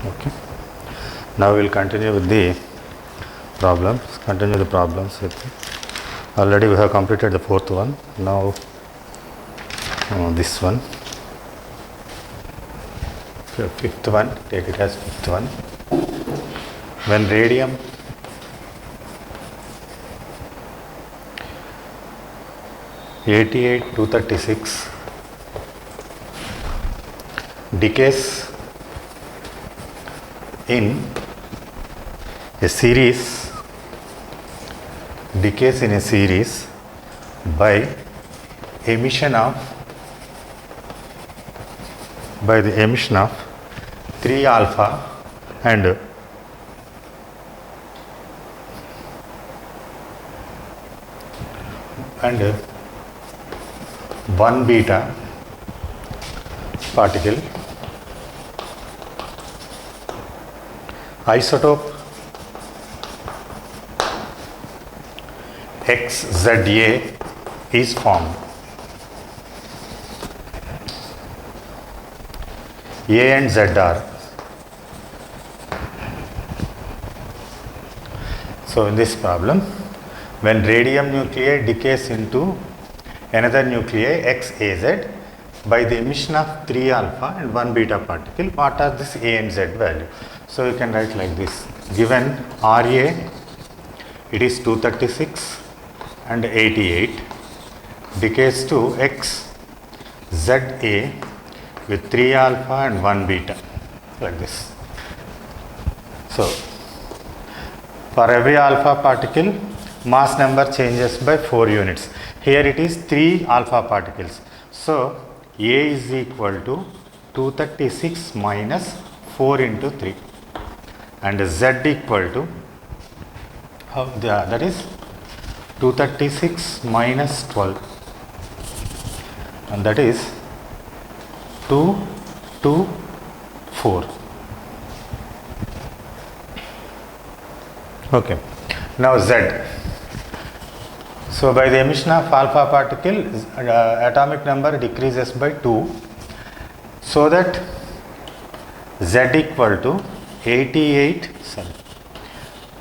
Okay. Now we will continue with the problems. Continue the problems with already we have completed the fourth one. Now this one. So fifth one, take it as fifth one. When radium (88-236) decays in a series by the emission of 3 alpha and 1 beta particle. Isotope XZA is formed. A and Z are. So in this problem, when radium nuclei decays into another nuclei XAZ by the emission of 3 alpha and 1 beta particle, what are this A and Z value? So you can write like this. Given Ra, it is 236 and 88, decays to XZA with 3 alpha and 1 beta, like this. So for every alpha particle, mass number changes by 4 units. Here it is 3 alpha particles. So A is equal to 236 minus 4 into 3, and Z equal to that is 236 minus 12, and that is 224. Okay. Now Z. So by the emission of alpha particle, atomic number decreases by 2, so that Z equal to 88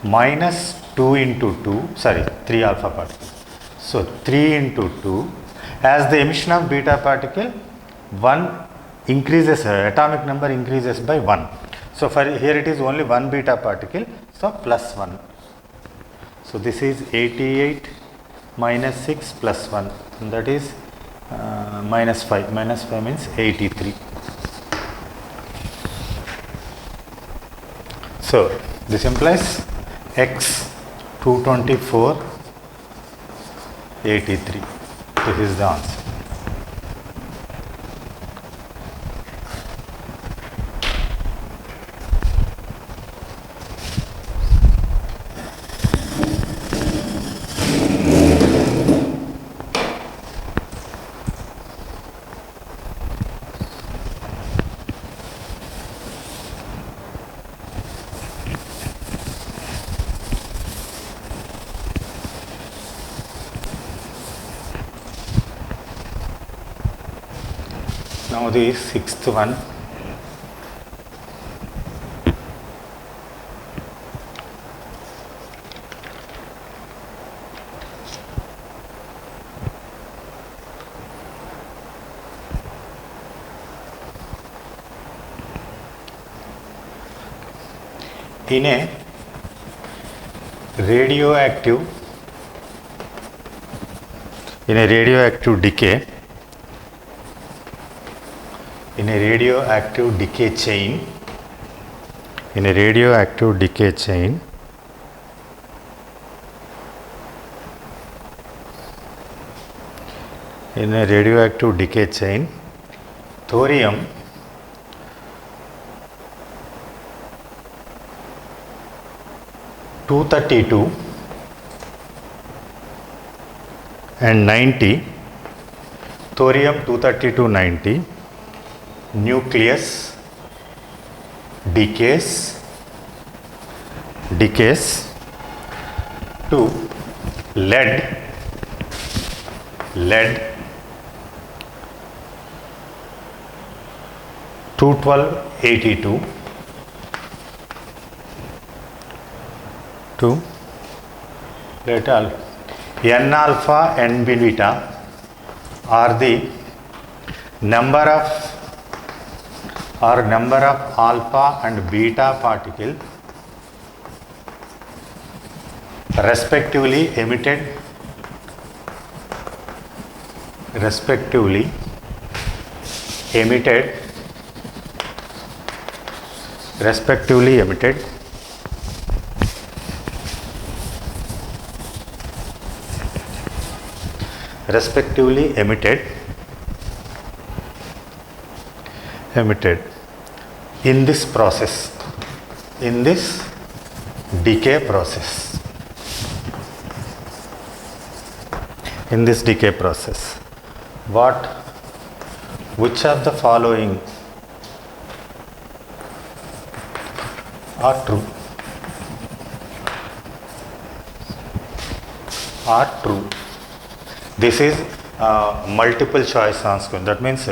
minus 2 into 3 alpha particles. So 3 into 2, as the emission of beta particle, 1 increases, atomic number increases by 1. So for here it is only 1 beta particle, so plus 1. So this is 88 minus 6 plus 1, and that is minus 5. Minus 5 means 83. So this implies X 224 83. This is the answer. Now the sixth one. In a radioactive decay, in a radioactive decay chain, thorium (232) and 90, thorium 232-90 nucleus decays to lead 212-82 2, let n alpha and beta are the number of alpha and beta particle respectively emitted respectively emitted in this process, in this decay process. In this decay process, which of the following are true? This is multiple choice answer. That means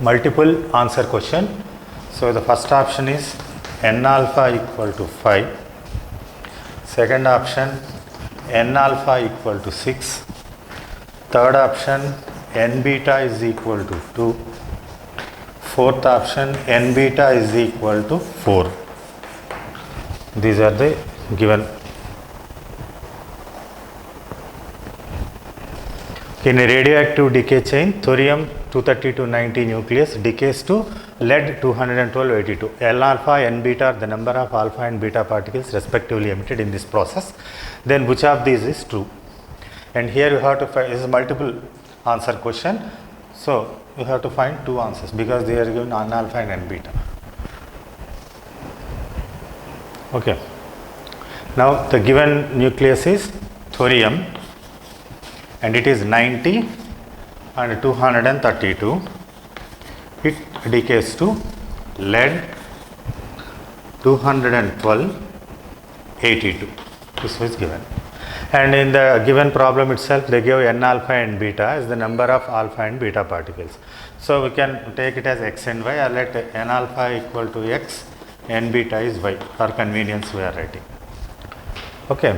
multiple answer question. So the first option is n alpha equal to 5. Second option n alpha equal to 6. Third option n beta is equal to 2. Fourth option n beta is equal to 4. These are the given. In a radioactive decay chain, thorium-232-90 nucleus decays to lead-212-82. L alpha, N beta are the number of alpha and beta particles respectively emitted in this process. Then which of these is true? And here you have to find, this is multiple answer question. So you have to find two answers because they are given N alpha and N beta. Okay. Now the given nucleus is thorium and it is 90 and 232. It decays to lead 212-82. This was given. And in the given problem itself, they give n alpha and beta as the number of alpha and beta particles. So we can take it as x and y, or let n alpha equal to x, n beta is y. For convenience we are writing. Okay.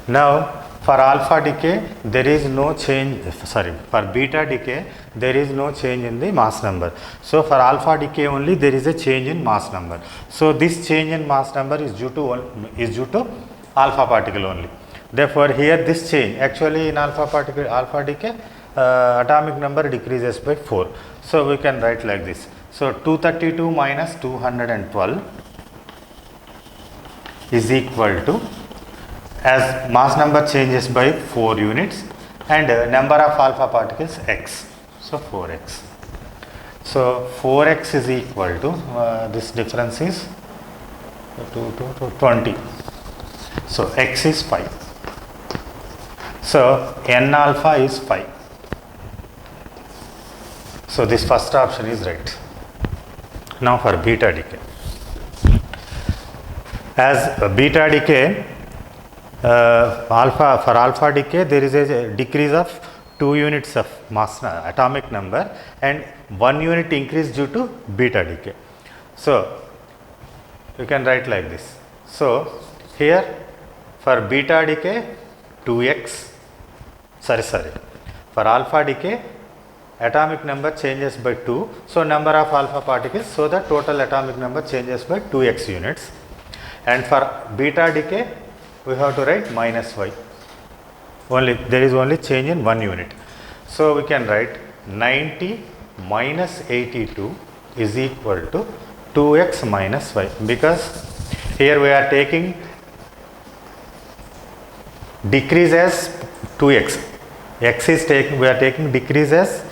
Now for alpha decay there is no change, for beta decay there is no change in the mass number. So for alpha decay only there is a change in mass number. So this change in mass number is due to alpha particle only. Therefore here this change, actually in alpha decay atomic number decreases by 4. So we can write like this. So 232 minus 212 is equal to, as mass number changes by 4 units and number of alpha particles x. So 4x. So 4x is equal to, this difference is 20. So x is 5. So n alpha is 5. So this first option is right. Now for beta decay. As beta decay, for alpha decay there is a decrease of 2 units of mass atomic number and 1 unit increase due to beta decay. So you can write like this. So here for beta decay 2x, for alpha decay atomic number changes by 2, so number of alpha particles, so the total atomic number changes by 2x units, and for beta decay we have to write minus y. Only there is only change in 1 unit. So we can write 90 minus 82 is equal to 2x minus y, because here we are taking decrease as 2x. X is taking, we are taking decrease as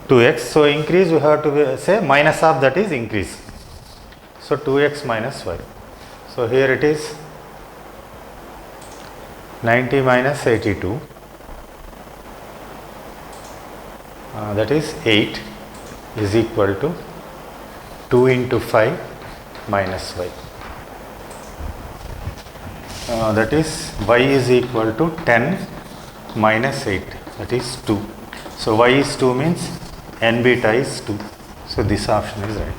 2x. So increase we have to say minus of that is increase. So 2x minus y. So here it is 90 minus 82, that is 8 is equal to 2 into 5 minus y. That is y is equal to 10 minus 8, that is 2. So y is 2 means n beta is 2. So this option is right.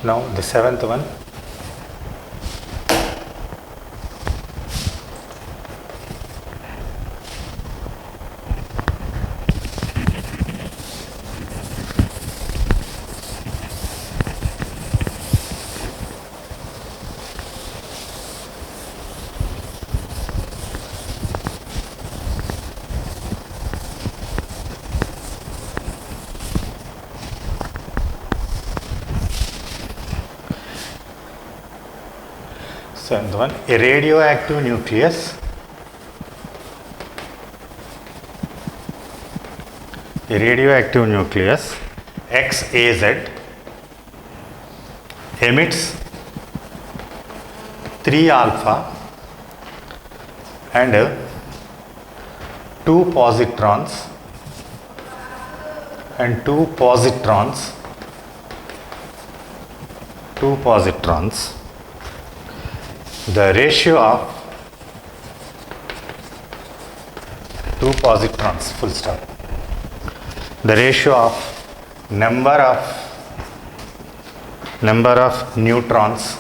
Now the seventh one. Seventh one, a radioactive nucleus. A radioactive nucleus XAZ emits 3 alpha and 2 positrons and 2 positrons. The ratio of 2 positrons, full stop. The ratio of number of neutrons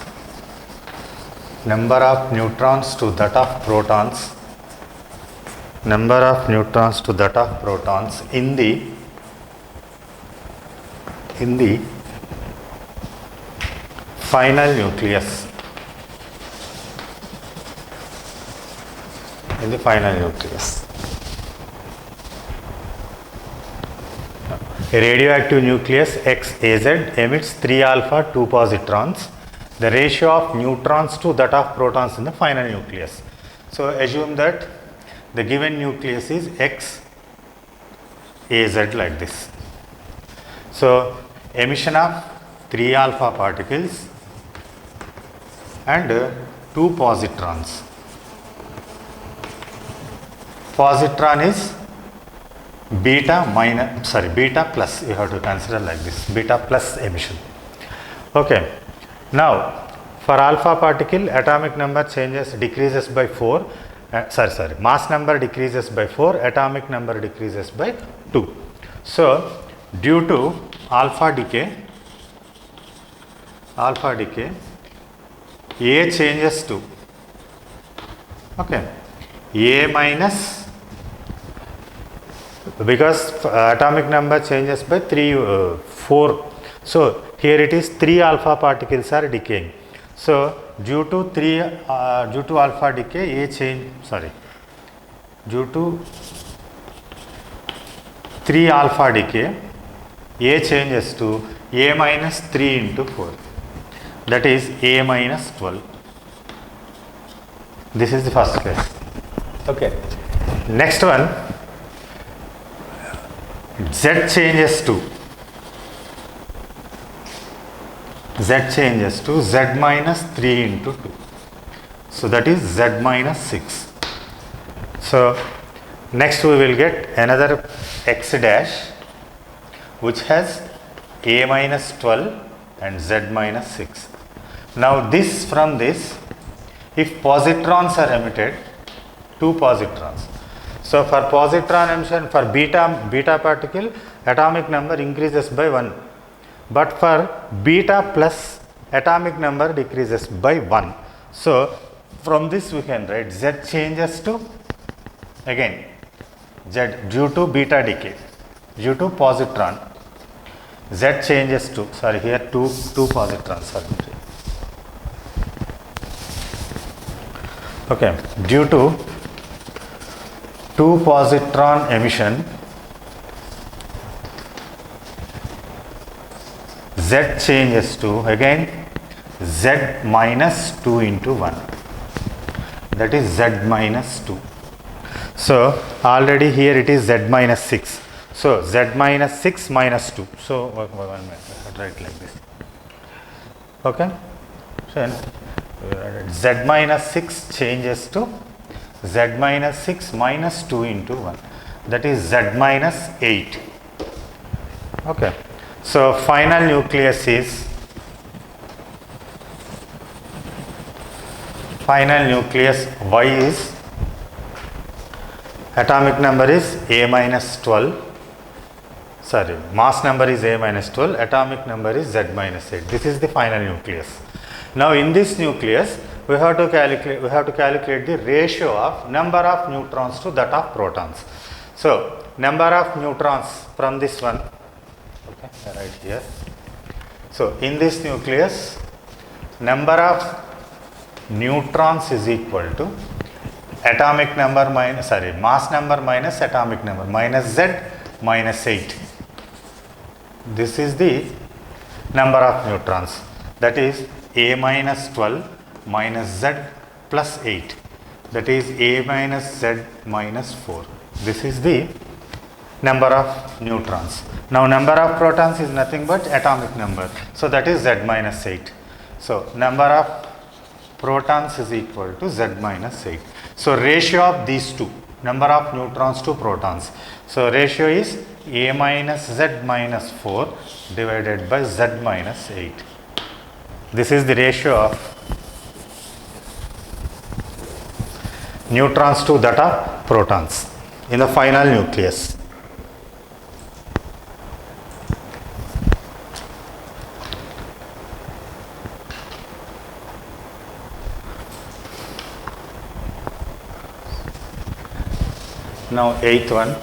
to that of protons, in the final nucleus. A radioactive nucleus XAZ emits 3 alpha 2 positrons. The ratio of neutrons to that of protons in the final nucleus. So assume that the given nucleus is XAZ like this. So emission of 3 alpha particles and 2 positrons. Positron is beta plus, you have to consider like this, beta plus emission. Okay. Now for alpha particle, atomic number decreases by 4, mass number decreases by 4, atomic number decreases by 2. So due to alpha decay, A changes to, A minus, because atomic number changes by 4. So here it is 3 alpha particles are decaying. So due to alpha decay, due to 3 alpha decay, A changes to A minus 3 into 4. That is A minus 12. This is the first case. Okay. Next one, Z changes to Z minus 3 into 2. So that is Z minus 6. So next we will get another X dash which has A minus 12 and Z minus 6. Now this from this, if positrons are emitted, 2 positrons. So for positron emission, for beta particle, atomic number increases by 1. But for beta plus, atomic number decreases by 1. So from this we can write Z changes to, again, Z due to beta decay, due to positron. Z changes to, here two positrons are entering. Okay, due to 2 positron emission, Z changes to, again, Z minus 2 into 1. That is Z minus 2. So already here it is Z minus 6. So Z minus 6 minus 2. So 1 minute, write like this. Okay. So Z minus 6 changes to Z minus 6 minus 2 into 1. That is Z minus 8. Okay. So final nucleus is, Y is atomic number is A minus 12. Sorry, mass number is A minus 12, atomic number is Z minus 8. This is the final nucleus. Now in this nucleus, we have to calculate the ratio of number of neutrons to that of protons. So number of neutrons from this one, okay, right here. So in this nucleus, number of neutrons is equal to atomic number minus, sorry, mass number minus atomic number minus Z minus 8. This is the number of neutrons, that is A minus 12 minus Z plus 8, that is A minus Z minus 4. This is the number of neutrons. Now number of protons is nothing but atomic number, so that is Z minus 8. So number of protons is equal to Z minus 8. So ratio of these two, number of neutrons to protons. So ratio is A minus Z minus 4 divided by Z minus 8. This is the ratio of neutrons to that of protons in the final nucleus. Now eighth one.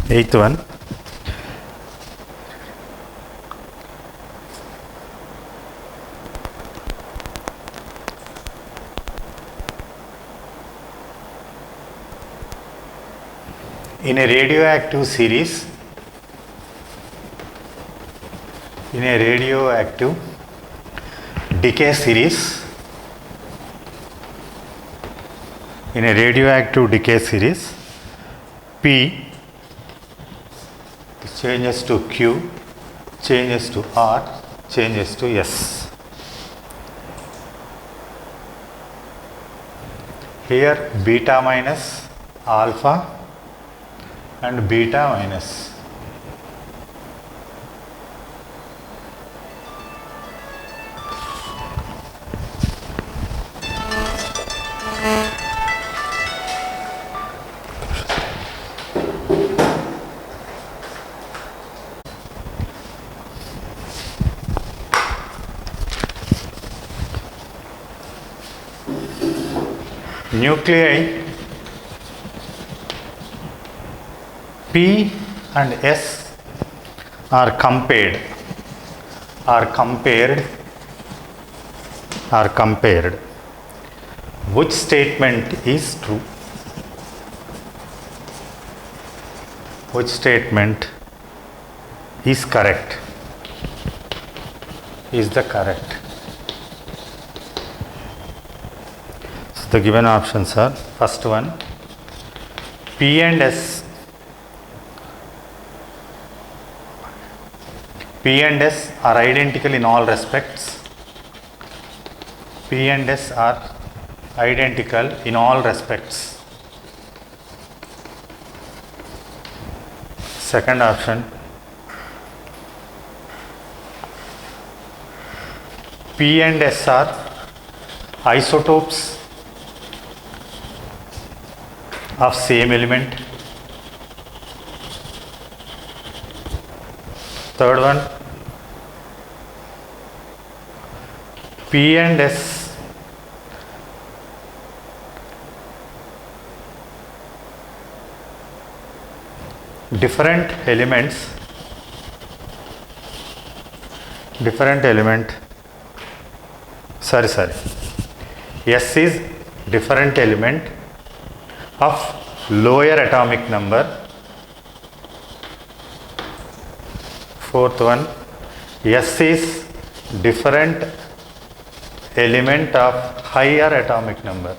Eighth one. In a radioactive series, in a radioactive decay series, in a radioactive decay series, P changes to Q, changes to R, changes to S. Here beta minus alpha and beta minus nuclei P and S are compared. Which statement is true? Which statement is correct? Is the correct? So the given options are, first one, P and S are identical in all respects. P and S are identical in all respects. Second option, P and S are isotopes of same element. Third one, P and S different element, S is different element of lower atomic number. Fourth one, S is different element of higher atomic number.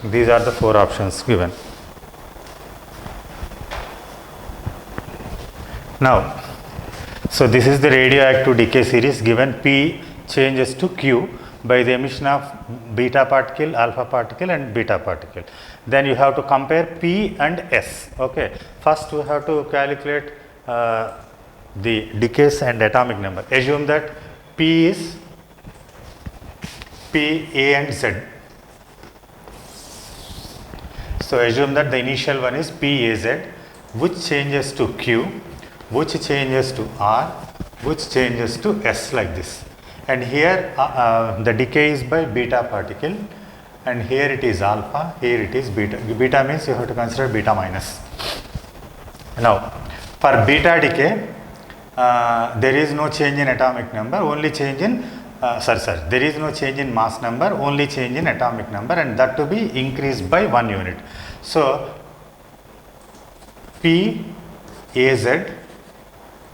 These are the four options given. Now, so this is the radioactive decay series given P changes to Q by the emission of beta particle, alpha particle and beta particle. Then you have to compare P and S. Okay. First we have to calculate the decays and atomic number. Assume that P is P, A and Z. So assume that the initial one is PAZ, which changes to Q, which changes to R, which changes to S, like this. And here the decay is by beta particle, and here it is alpha, here it is beta. Beta means you have to consider beta minus. Now, for beta decay, there is no change in atomic number, only change in there is no change in mass number, only change in atomic number, and that to be increased by 1 unit. So P AZ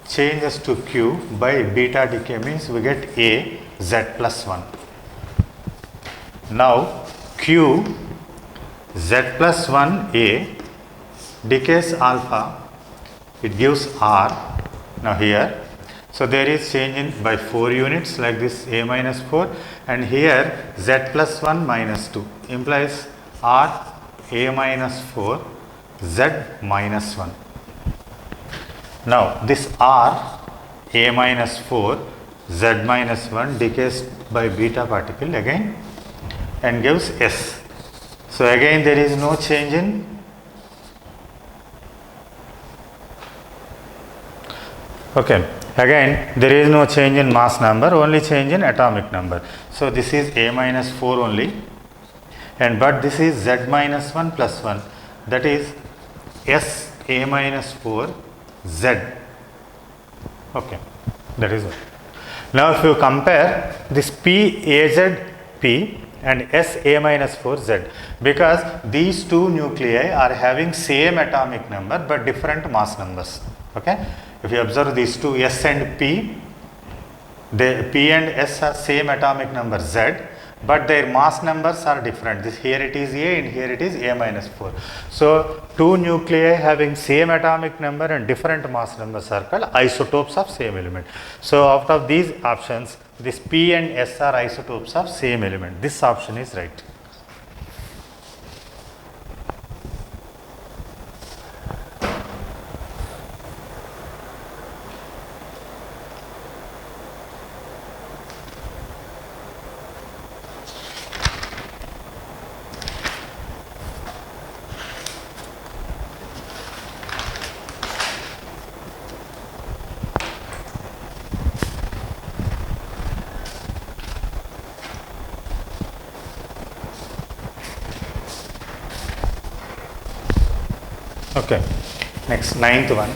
changes to Q by beta decay means we get A Z plus 1. Now Q Z plus 1 A decays alpha, it gives R. Now here, so there is change in by 4 units like this, A minus 4, and here Z plus 1 minus 2 implies R A minus 4 Z minus 1. Now this R A minus 4 Z minus 1 decays by beta particle again and gives S. So again there is no change in again there is no change in mass number, only change in atomic number. So this is A minus 4 only, and but this is Z minus 1 plus 1, that is S A minus 4 Z. Okay, that is it. Now if you compare this P AZ P and S A minus 4 Z, because these two nuclei are having same atomic number but different mass numbers. Okay, if you observe these two S and P, the P and S are same atomic number Z, but their mass numbers are different. This here it is A and here it is A minus 4. So two nuclei having same atomic number and different mass numbers are called isotopes of same element. So out of these options, this P and S are isotopes of same element. This option is right. Okay, next 9th one.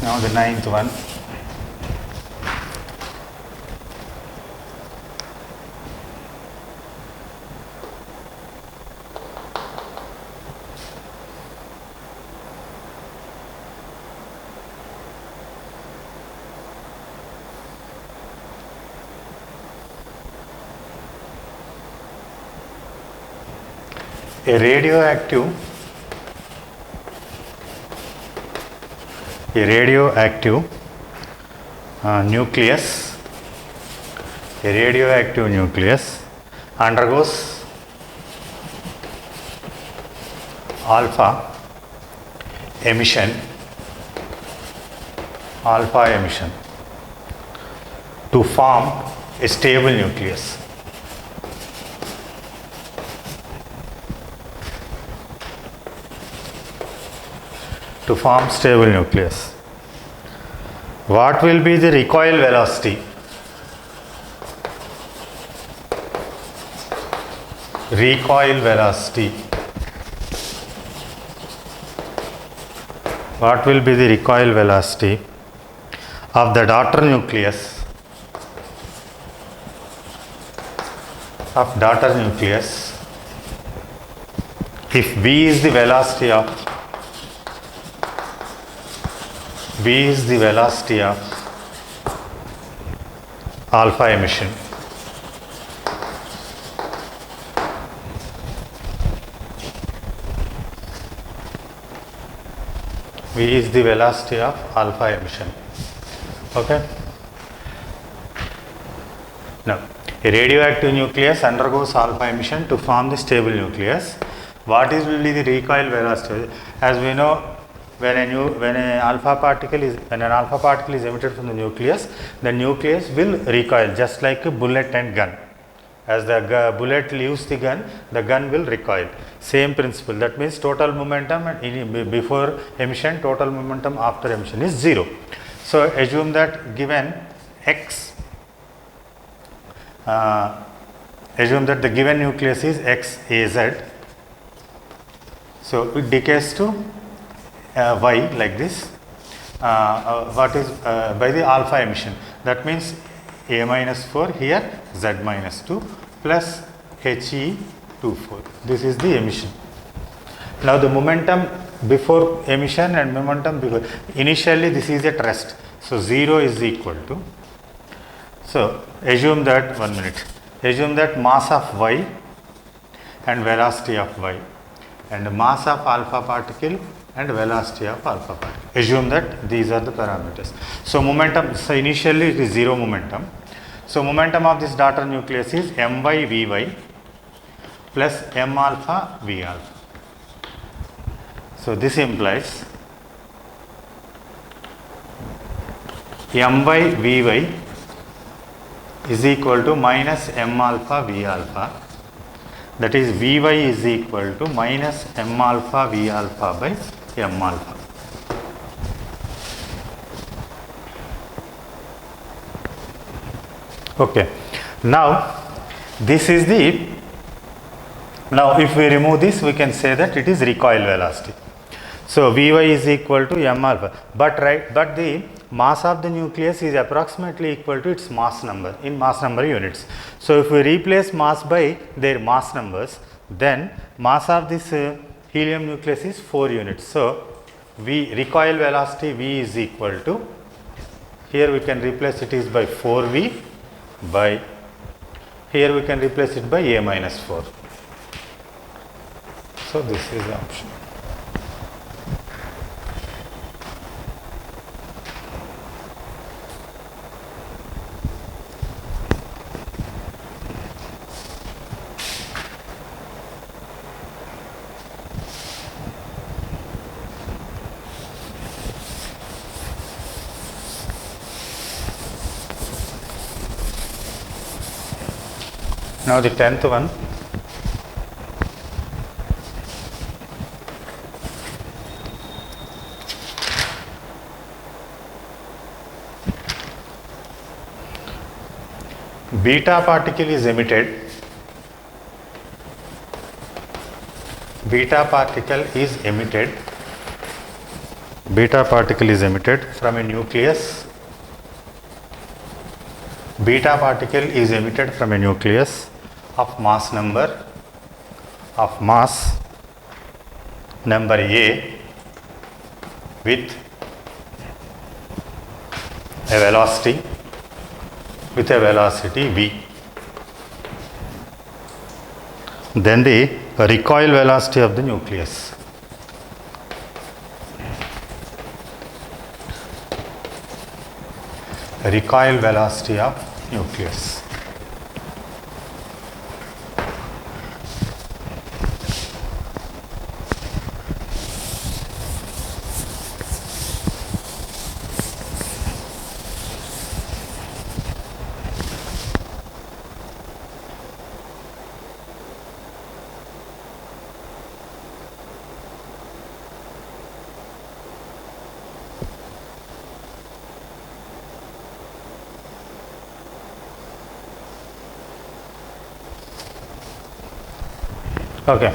Now the 9th one. A radioactive nucleus undergoes alpha emission to form a stable nucleus. To form stable nucleus. What will be the recoil velocity? Recoil velocity. What will be the recoil velocity of the daughter nucleus if V is the velocity of V is the velocity of alpha emission. V is the velocity of alpha emission. Okay. Now, a radioactive nucleus undergoes alpha emission to form the stable nucleus. What is will be the recoil velocity? As we know, when an alpha particle is emitted from the nucleus will recoil just like a bullet and gun. As the bullet leaves the gun will recoil. Same principle. That means total momentum before emission, total momentum after emission is 0. So assume that given x, assume that the given nucleus is XAZ. So it decays to Y like this. What is by the alpha emission? That means A minus 4 here, Z minus 2 plus HE24. This is the emission. Now the momentum before emission and momentum before. Initially this is at rest. So 0 is equal to. So assume that, assume that mass of Y and velocity of Y and mass of alpha particle and velocity of alpha particle. Assume that these are the parameters. So momentum, so initially it is 0 momentum. So momentum of this daughter nucleus is My Vy plus M alpha V alpha. So this implies My Vy is equal to minus M alpha V alpha. That is Vy is equal to minus M alpha V alpha by M alpha. Okay. Now this is the, now if we remove this we can say that it is recoil velocity. So Vy is equal to M alpha, but the mass of the nucleus is approximately equal to its mass number in mass number units. So if we replace mass by their mass numbers, then mass of this helium nucleus is 4 units. So recoil velocity V is equal to, here we can replace it is by 4V by, here we can replace it by A minus 4. So this is the option. Now the 10th one. Beta particle is emitted. Beta particle is emitted. Beta particle is emitted from a nucleus. Beta particle is emitted from a nucleus of mass number A with a velocity V. Then the recoil velocity of the nucleus. Recoil velocity of nucleus. Okay.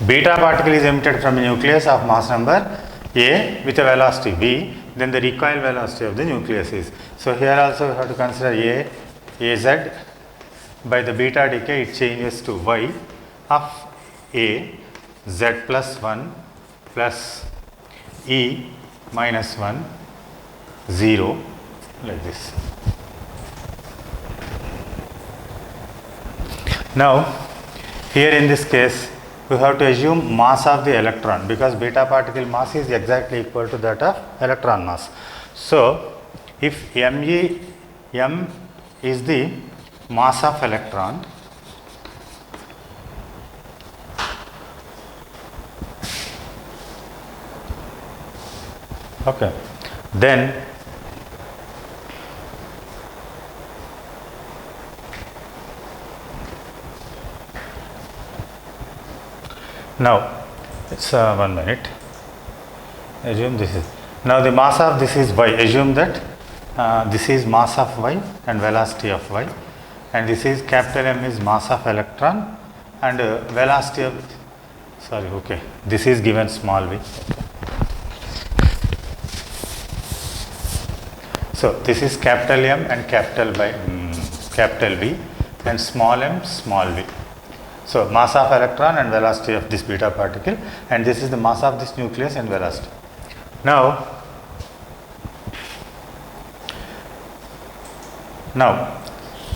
Beta particle is emitted from a nucleus of mass number A with a velocity V, then the recoil velocity of the nucleus is. So here also we have to consider Az. By the beta decay it changes to Y of A, Z plus 1 plus E minus 1 0 like this. Now here in this case we have to assume mass of the electron, because beta particle mass is exactly equal to that of electron mass. So if m is the mass of electron, okay, then now it's 1 minute. Assume this is, now the mass of this is y. Assume that this is mass of y and velocity of y, and this is capital M is mass of electron and velocity of, sorry, okay, this is given small v. So this is capital M and capital V and small m small v. So mass of electron and velocity of this beta particle, and this is the mass of this nucleus and velocity. Now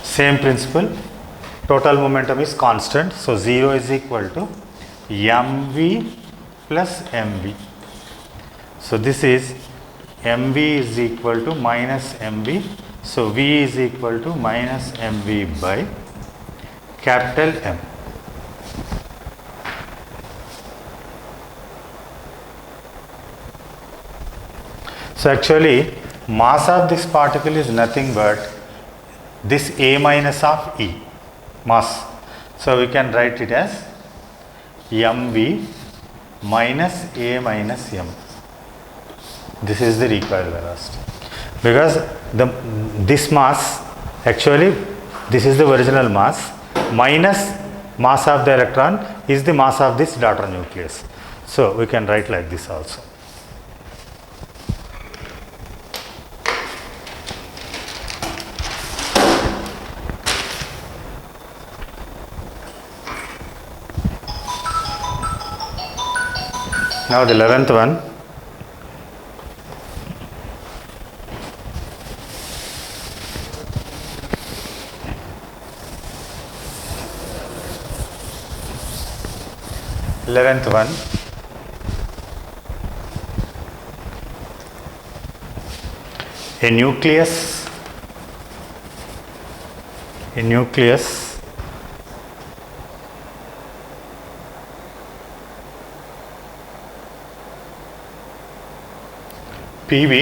same principle, total momentum is constant, so 0 is equal to mv plus mv. So this is mv is equal to minus mv, so v is equal to minus mv by capital M. So actually mass of this particle is nothing but this A minus of E, mass. So we can write it as mv minus A minus m. This is the recoil velocity, because this mass, actually this is the original mass minus mass of the electron is the mass of this daughter nucleus. So we can write like this also. Now the 11th one, a nucleus PV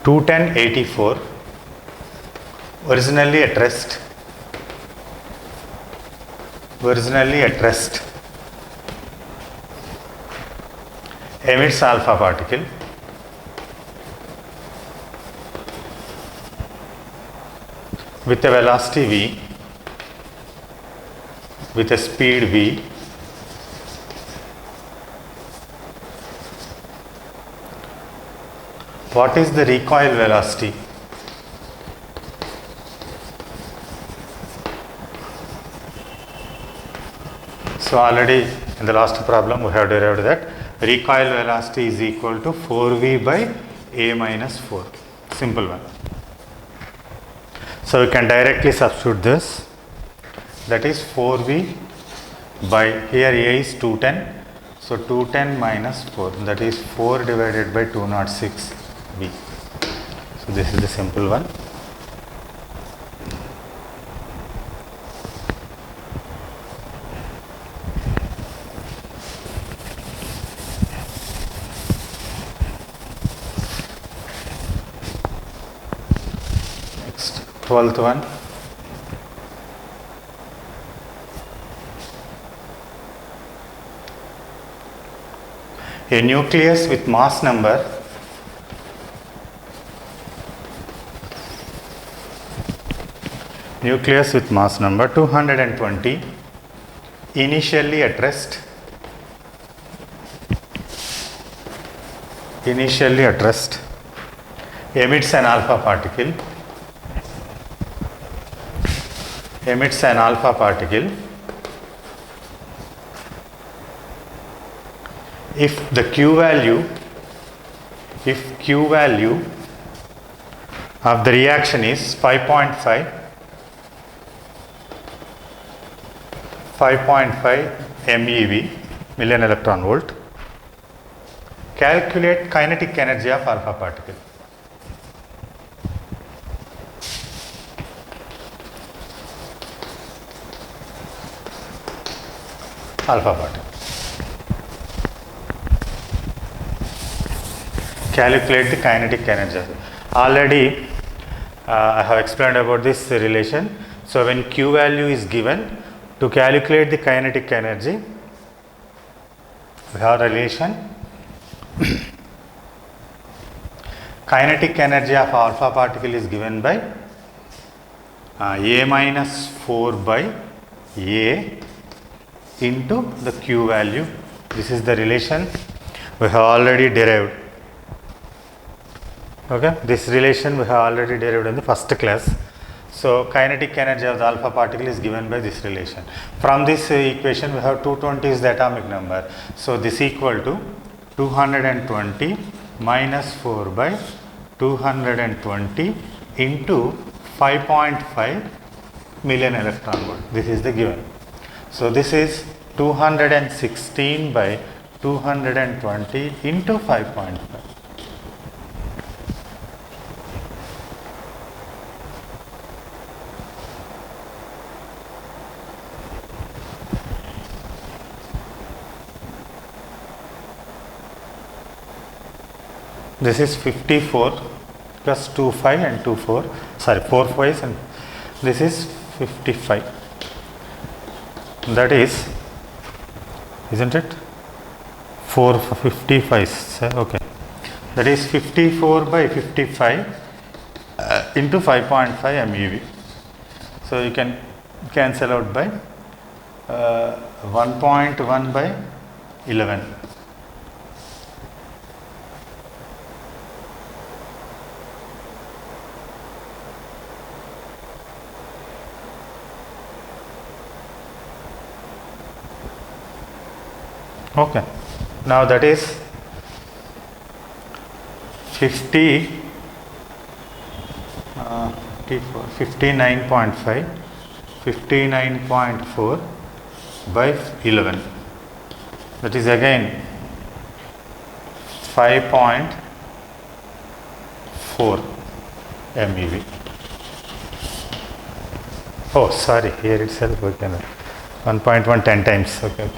(21084), originally at rest, emits alpha particle with a velocity v, with a speed v, what is the recoil velocity? So already in the last problem we have derived that recoil velocity is equal to 4v by A minus 4. Simple one. So we can directly substitute this. That is 4v by, here A is 210. So 210 minus 4, that is 4 divided by 206 v. So this is the simple one. Next, 12th one. A nucleus with mass number nucleus with mass number 220, initially at rest, emits an alpha particle, if the Q value, if Q value of the reaction is 5.5 MeV, million electron volt, calculate kinetic energy of alpha particle. Alpha particle. Calculate the kinetic energy. Already I have explained about this relation. So when Q value is given, to calculate the kinetic energy, we have a relation. Kinetic energy of alpha particle is given by A minus 4 by A into the Q value. This is the relation we have already derived. Okay, this relation we have already derived in the first class. So kinetic energy of the alpha particle is given by this relation. From this equation we have 220 is the atomic number. So this equal to 220 minus 4 by 220 into 5.5 million electron volt. This is the given. So this is 216 by 220 into 5.5. This is 54 plus 2 5 and 2 4, sorry 4 5s, and this is 55. That is, isn't it? 4 55. Okay, that is 54 by 55 into 5.5 MeV. So you can cancel out by 1.1 by 11. Okay, now that is 59.4 by 11. That is again 5.4 MeV. Oh, sorry, here itself we can 1.1 10 times. Okay.